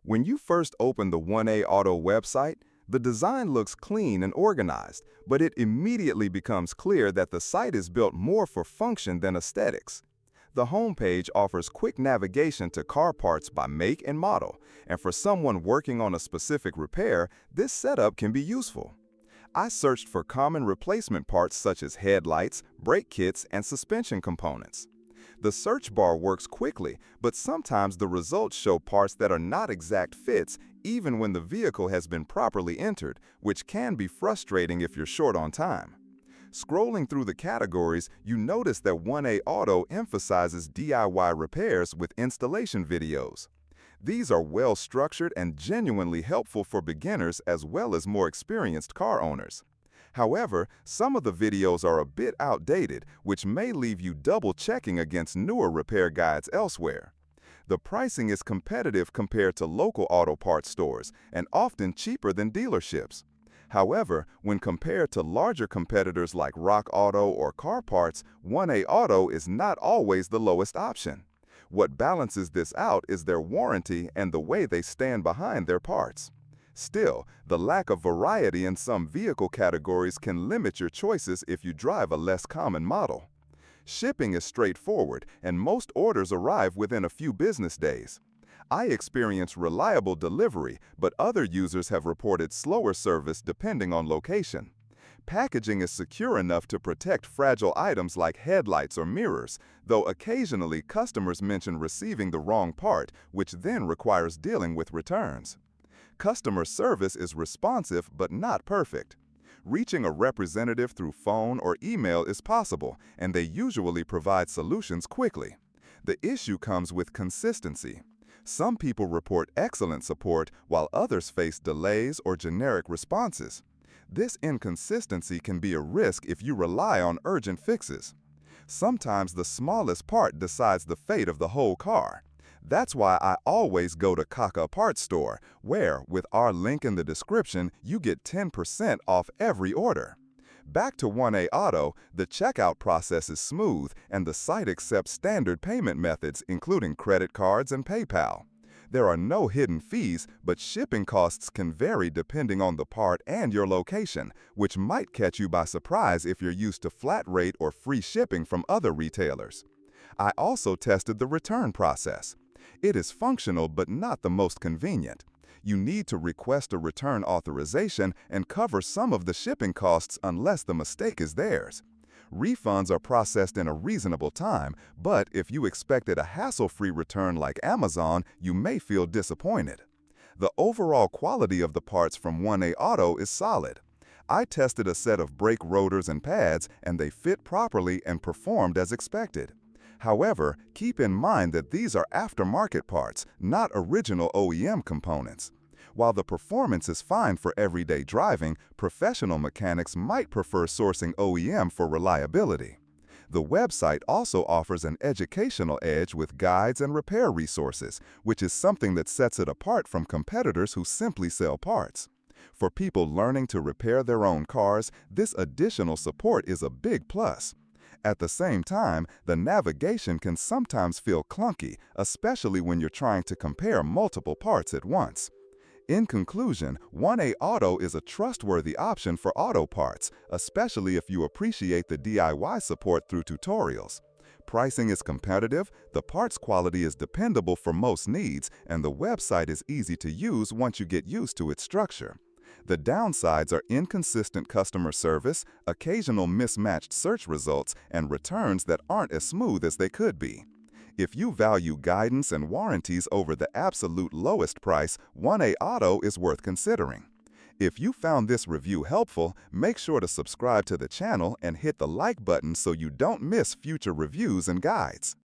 When you first open the 1A Auto website, the design looks clean and organized, but it immediately becomes clear that the site is built more for function than aesthetics. The homepage offers quick navigation to car parts by make and model, and for someone working on a specific repair, this setup can be useful. I searched for common replacement parts such as headlights, brake kits, and suspension components. The search bar works quickly, but sometimes the results show parts that are not exact fits even when the vehicle has been properly entered, which can be frustrating if you're short on time. Scrolling through the categories, you notice that 1A Auto emphasizes DIY repairs with installation videos. These are well-structured and genuinely helpful for beginners as well as more experienced car owners. However, some of the videos are a bit outdated, which may leave you double-checking against newer repair guides elsewhere. The pricing is competitive compared to local auto parts stores and often cheaper than dealerships. However, when compared to larger competitors like Rock Auto or Car Parts, 1A Auto is not always the lowest option. What balances this out is their warranty and the way they stand behind their parts. Still, the lack of variety in some vehicle categories can limit your choices if you drive a less common model. Shipping is straightforward, and most orders arrive within a few business days. I experience reliable delivery, but other users have reported slower service depending on location. Packaging is secure enough to protect fragile items like headlights or mirrors, though occasionally customers mention receiving the wrong part, which then requires dealing with returns. Customer service is responsive but not perfect. Reaching a representative through phone or email is possible, and they usually provide solutions quickly. The issue comes with consistency. Some people report excellent support while others face delays or generic responses. This inconsistency can be a risk if you rely on urgent fixes. Sometimes the smallest part decides the fate of the whole car. That's why I always go to Kaka Parts Store, where, with our link in the description, you get 10% off every order. Back to 1A Auto, the checkout process is smooth and the site accepts standard payment methods including credit cards and PayPal. There are no hidden fees, but shipping costs can vary depending on the part and your location, which might catch you by surprise if you're used to flat rate or free shipping from other retailers. I also tested the return process. It is functional but not the most convenient. You need to request a return authorization and cover some of the shipping costs unless the mistake is theirs. Refunds are processed in a reasonable time, but if you expected a hassle-free return like Amazon, you may feel disappointed. The overall quality of the parts from 1A Auto is solid. I tested a set of brake rotors and pads, and they fit properly and performed as expected. However, keep in mind that these are aftermarket parts, not original OEM components. While the performance is fine for everyday driving, professional mechanics might prefer sourcing OEM for reliability. The website also offers an educational edge with guides and repair resources, which is something that sets it apart from competitors who simply sell parts. For people learning to repair their own cars, this additional support is a big plus. At the same time, the navigation can sometimes feel clunky, especially when you're trying to compare multiple parts at once. In conclusion, 1A Auto is a trustworthy option for auto parts, especially if you appreciate the DIY support through tutorials. Pricing is competitive, the parts quality is dependable for most needs, and the website is easy to use once you get used to its structure. The downsides are inconsistent customer service, occasional mismatched search results, and returns that aren't as smooth as they could be. If you value guidance and warranties over the absolute lowest price, 1A Auto is worth considering. If you found this review helpful, make sure to subscribe to the channel and hit the like button so you don't miss future reviews and guides.